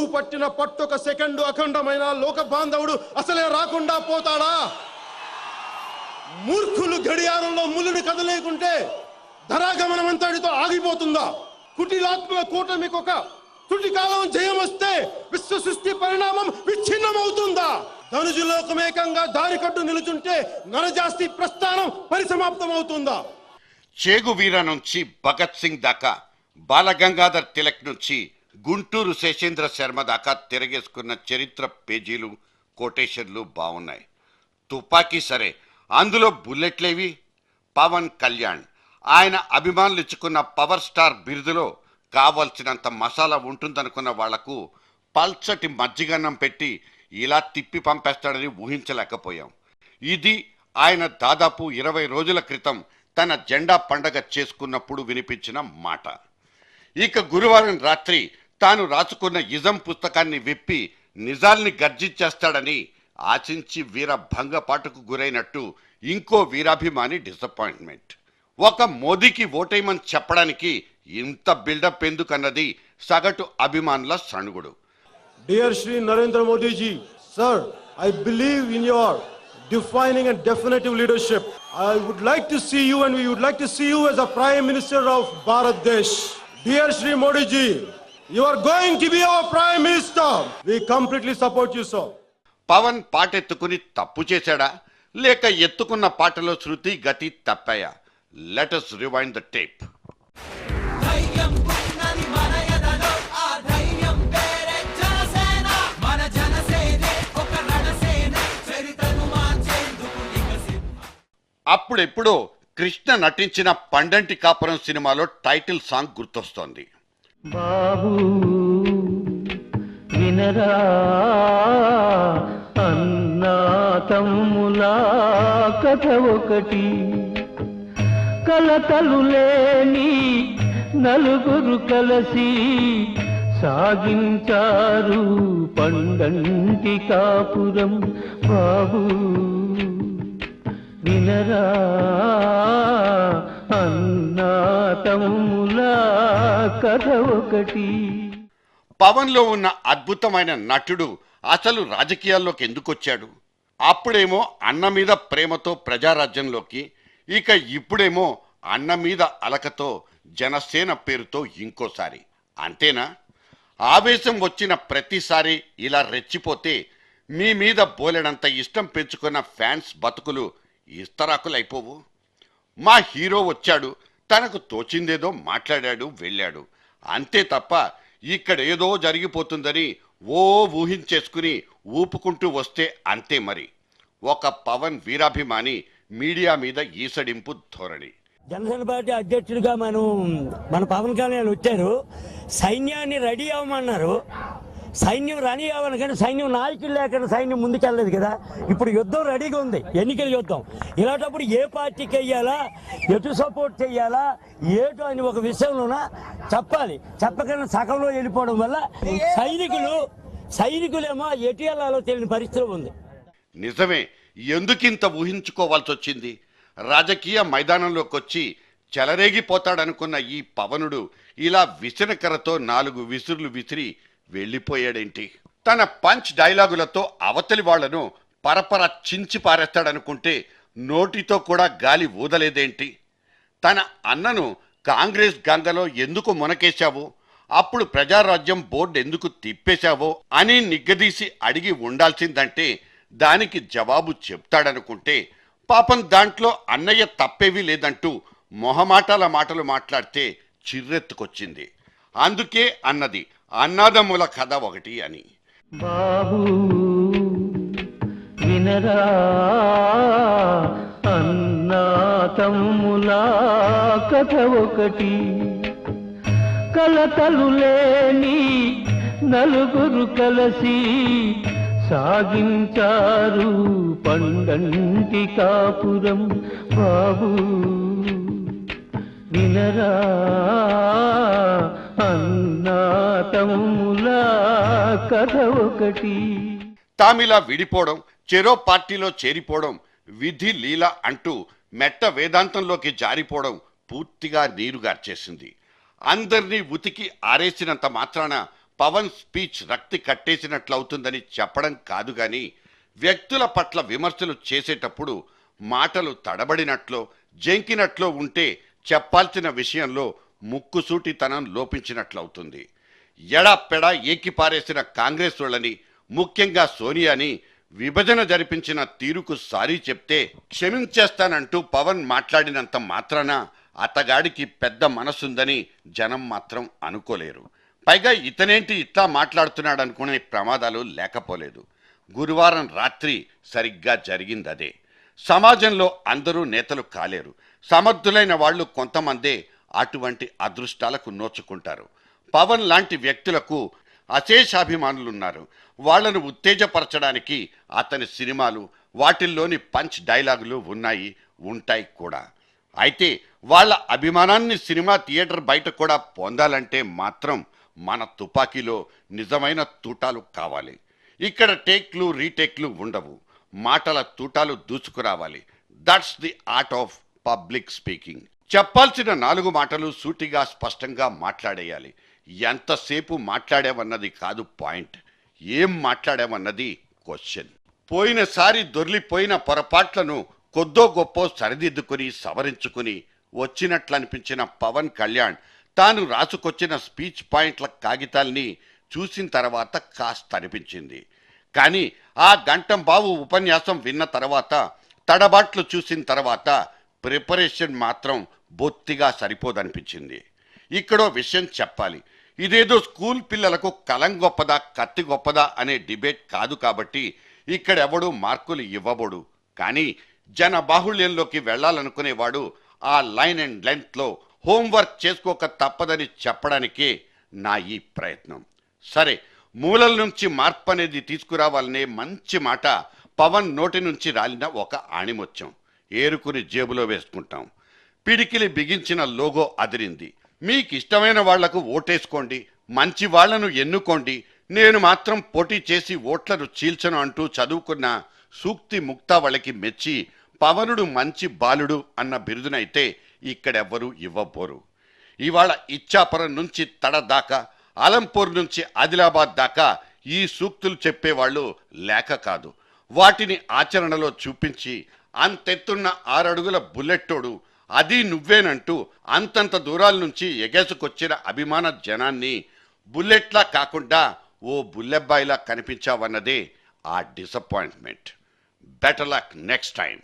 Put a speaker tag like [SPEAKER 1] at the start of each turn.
[SPEAKER 1] నువ్వు పట్టిన పట్టొక సెకండు అఖండమైన లోక బాంధవుడు అసలే రాకుండా పోతాడా? మూర్ఖులు గడియారంలో ముళ్ళుని కదలేకుంటే ధరాగమనం అంతటితో ఆగిపోతుందా? కుటిలాత్మల కూటమికి ఒక తుటి కాలం జయం వస్తే విశ్వ సృష్టి పరిణామం విచ్ఛిన్నమవుతుందా? ధనుజులోకమేకంగా దారికట్టు నిలుచుంటే నరజాస్తి ప్రస్థానం పరిసమాప్తం అవుతుందా?
[SPEAKER 2] చేగు వీర నుంచి భగత్ సింగ్ దాకా, బాలగంగాధర్ తిలక్ నుంచి గుంటూరు శేషేంద్ర శర్మ దాకా తిరగేసుకున్న చరిత్ర పేజీలు కోటేషన్లు బాగున్నాయి. తుపాకీ సరే, అందులో బుల్లెట్లేవి? పవన్ కళ్యాణ్ ఆయన అభిమానులు ఇచ్చుకున్న పవర్ స్టార్ బిరుదులో కావలసినంత మసాలా ఉంటుందనుకున్న వాళ్లకు పల్చటి మజ్జిగన్నం పెట్టి ఇలా తిప్పి పంపేస్తాడని ఊహించలేకపోయాం. ఇది ఆయన దాదాపు 20 రోజుల క్రితం తన జెండా పండగ చేసుకున్నప్పుడు వినిపించిన మాట. ఇక గురువారం రాత్రి తాను రాసుకున్న ఇజం పుస్తకాన్ని విప్పి నిజాల్ని గర్జించేస్తాడని ఆశించి వీర భంగపాటుకు గురైనట్టు ఇంకో వీరాభిమాని డిసప్పాయింట్మెంట్. ఒక మోదీకి ఓటేయమని చెప్పడానికి ఇంత బిల్డప్ ఎందుకన్నది సగటు అభిమానుల సణుగుడు.
[SPEAKER 1] Dear Shri Narendra Modi ji, sir, I believe in your defining and definitive leadership. I would like to see you and we would like to see you as a Prime Minister of Bharat Desh. Dear Shri Modi ji, you are going to be our Prime Minister. We completely support you, sir.
[SPEAKER 2] Pawan పాటెత్తుకుని తప్పు చేశాడా లేక ఎత్తుకున్న పాటలో శృతి గతి తప్పాయా? Let us rewind the tape. అప్పుడెప్పుడో కృష్ణ నటించిన పండంటి కాపురం సినిమాలో టైటిల్ సాంగ్ గుర్తొస్తోంది.
[SPEAKER 3] బాబు వినరా అన్నా తమ్ములా కథ ఒకటి, కలతలు లేని నలుగురు కలిసి సాగించారు పండంటి కాపురం. బాబు వినరా అన్నా తమ్ములా కథ ఒకటి.
[SPEAKER 2] పవన్లో ఉన్న అద్భుతమైన నటుడు అసలు రాజకీయాల్లోకి ఎందుకొచ్చాడు? అప్పుడేమో అన్న మీద ప్రేమతో ప్రజారాజ్యంలోకి, ఇక ఇప్పుడేమో అన్న మీద అలకతో జనసేన పేరుతో ఇంకోసారి. అంతేనా? ఆవేశం వచ్చిన ప్రతిసారి ఇలా రెచ్చిపోతే మీ మీద బోలెడంత ఇష్టం పెంచుకున్న ఫ్యాన్స్ బతుకులు ఇస్తరాకులైపోవు. మా హీరో వచ్చాడు, తనకు తోచిందేదో మాట్లాడాడు, వెళ్ళాడు, అంతే తప్ప ఇక్కడ ఏదో జరిగిపోతుందని ఓ ఊహించేసుకుని ఊపుకుంటూ వస్తే అంతే. మరి ఒక పవన్ వీరాభిమాని మీడియా మీద ఈసడింపు ధోరణి.
[SPEAKER 4] జనసేన పార్టీ అధ్యక్షుడిగా మన పవన్ కళ్యాణ్ వచ్చారు. సైన్యాన్ని రెడీ అవ్వమన్నారు. సైన్యం రెడీ అవ్వాలి కానీ సైన్యం నాయకులు లేకుండా సైన్యం ముందుకెళ్ళలేదు కదా. ఇప్పుడు యుద్ధం రెడీగా ఉంది, ఎన్నికల యుద్ధం. ఇలాంటప్పుడు ఏ పార్టీకి వెయ్యాలా, ఎటు సపోర్ట్ చెయ్యాలా, ఏటు అని ఒక విషయంలోనా చెప్పాలి. చెప్పకుండా సగంలో వెళ్ళిపోవడం వల్ల సైనికులేమో ఎటు వెళ్ళాలో తెలియని పరిస్థితి ఉంది.
[SPEAKER 2] నిజమే, ఎందుకింత ఊహించుకోవాల్సి వచ్చింది? రాజకీయ మైదానంలోకి వచ్చి చెలరేగిపోతాడనుకున్న ఈ పవనుడు ఇలా విసనకరతో 4 విసురులు విసిరి వెళ్ళిపోయాడేంటి? తన పంచ్ డైలాగులతో అవతలి వాళ్లను పరపర చించి పారేస్తాడనుకుంటే నోటితో కూడా గాలి ఊదలేదేంటి? తన అన్నను కాంగ్రెస్ గంగలో ఎందుకు మునకేశావు, అప్పుడు ప్రజారాజ్యం బోర్డు ఎందుకు తిప్పేశావో అని నిగ్గదీసి అడిగి ఉండాల్సిందంటే దానికి జవాబు చెప్తాడనుకుంటే పాపం దాంట్లో అన్నయ్య తప్పేవీ లేదంటూ మొహమాటాల మాటలు మాట్లాడితే చిర్రెత్తుకొచ్చింది. అందుకే అన్నది అన్నాదమ్ముల కథ ఒకటి అని.
[SPEAKER 3] బాబు వినరా అన్నా తమ్ములా కథ ఒకటి, కలతలు లేని నలుగురు కలిసి సాగించారు పండంటి కాపురం. బాబు వినరా అన్నా తమ్ములా కథ ఒకటి.
[SPEAKER 2] తామిలా విడిపోవడం, చెరో పార్టీలో చేరిపోవడం, విధి లీల అంటూ మెట్ట వేదాంతంలోకి జారిపోవడం పూర్తిగా నీరుగార్చేసింది. అందరినీ ఉతికి ఆరేసినంత మాత్రాన పవన్ స్పీచ్ రక్తి కట్టేసినట్లవుతుందని చెప్పడం కాదు గాని వ్యక్తుల పట్ల విమర్శలు చేసేటప్పుడు మాటలు తడబడినట్లో జంకినట్లో ఉంటే చెప్పాల్సిన విషయంలో ముక్కుసూటితనం లోపించినట్లవుతుంది. ఎడాపెడా ఏకిపారేసిన కాంగ్రెస్ వాళ్ళని, ముఖ్యంగా సోనియాని విభజన జరిపించిన తీరుకు సారీ చెప్తే క్షమించేస్తానంటూ పవన్ మాట్లాడినంత మాత్రాన అతగాడికి పెద్ద మనసుందని జనం మాత్రం అనుకోలేరు. పైగా ఇతనేంటి ఇట్లా మాట్లాడుతున్నాడనుకునే ప్రమాదాలు లేకపోలేదు. గురువారం రాత్రి సరిగ్గా జరిగిందదే. సమాజంలో అందరూ నేతలు కాలేరు. సమర్థులైన వాళ్ళు కొంతమందే అటువంటి అదృష్టాలకు నోచుకుంటారు. పవన్ లాంటి వ్యక్తులకు అశేషాభిమానులున్నారు. వాళ్లను ఉత్తేజపరచడానికి అతని సినిమాలు, వాటిల్లోని పంచ్ డైలాగులు ఉంటాయి కూడా. అయితే వాళ్ళ అభిమానాన్ని సినిమా థియేటర్ బయట కూడా పొందాలంటే మాత్రం మన తుపాకీలో నిజమైన తూటాలు కావాలి. ఇక్కడ టేక్లు రీటేక్లు ఉండవు. మాటల తూటాలు దూసుకురావాలి. That's the art of public speaking. చెప్పాల్సిన 4 మాటలు సూటిగా స్పష్టంగా మాట్లాడేయాలి. ఎంతసేపు మాట్లాడామన్నది కాదు పాయింట్, ఏం మాట్లాడామన్నది క్వశ్చన్. పోయినసారి దొర్లిపోయిన పొరపాట్లను కొద్దో గొప్పో సరిదిద్దుకుని సవరించుకుని వచ్చినట్లనిపించిన పవన్ కళ్యాణ్ తాను రాసుకొచ్చిన స్పీచ్ పాయింట్ల కాగితాల్ని చూసిన తర్వాత కాస్త అనిపించింది. కానీ ఆ గంటం బావు ఉపన్యాసం విన్న తర్వాత, తడబాట్లు చూసిన తర్వాత ప్రిపరేషన్ మాత్రం బొత్తిగా సరిపోదనిపించింది. ఇక్కడో విషయం చెప్పాలి. ఇదేదో స్కూల్ పిల్లలకు కలం గొప్పదా కత్తి గొప్పదా అనే డిబేట్ కాదు కాబట్టి ఇక్కడెవడూ మార్కులు ఇవ్వబోడు. కానీ జన బాహుళ్యంలోకి వెళ్లాలనుకునేవాడు ఆ లైన్ అండ్ లెంత్లో హోంవర్క్ చేసుకోక తప్పదని చెప్పడానికే నా ఈ ప్రయత్నం. సరే, మూలల నుంచి మార్పు అనేది తీసుకురావాలనే మంచి మాట పవన్ నోటి నుంచి రాలిన ఒక ఆణిముత్యం. ఏరుకుని జేబులో వేసుకుంటాం. పిడికిలి బిగించిన లోగో అదిరింది. మీకు ఇష్టమైన వాళ్లకు ఓటేసుకోండి, మంచి వాళ్లను ఎన్నుకోండి, నేను మాత్రం పోటీ చేసి ఓట్లను చీల్చను అంటూ చదువుకున్న సూక్తి ముక్తావళికి మెచ్చి పవనుడు మంచి బాలుడు అన్న బిరుదునైతే ఇక్కడెవ్వరూ ఇవ్వబోరు. ఇవాళ ఇచ్చాపురం నుంచి తడ దాకా, అలంపూర్ నుంచి ఆదిలాబాద్ దాకా ఈ సూక్తులు చెప్పేవాళ్ళు లేక కాదు. వాటిని ఆచరణలో చూపించి అంతెత్తున్న 6 అడుగుల బుల్లెట్టోడు అది నువ్వేనంటూ అంతంత దూరాల నుంచి ఎగేసుకొచ్చిన అభిమాన జనాన్ని బుల్లెట్లా కాకుండా ఓ బుల్లెబ్బాయిలా కనిపించావన్నదే ఆ disappointment. Better luck next time.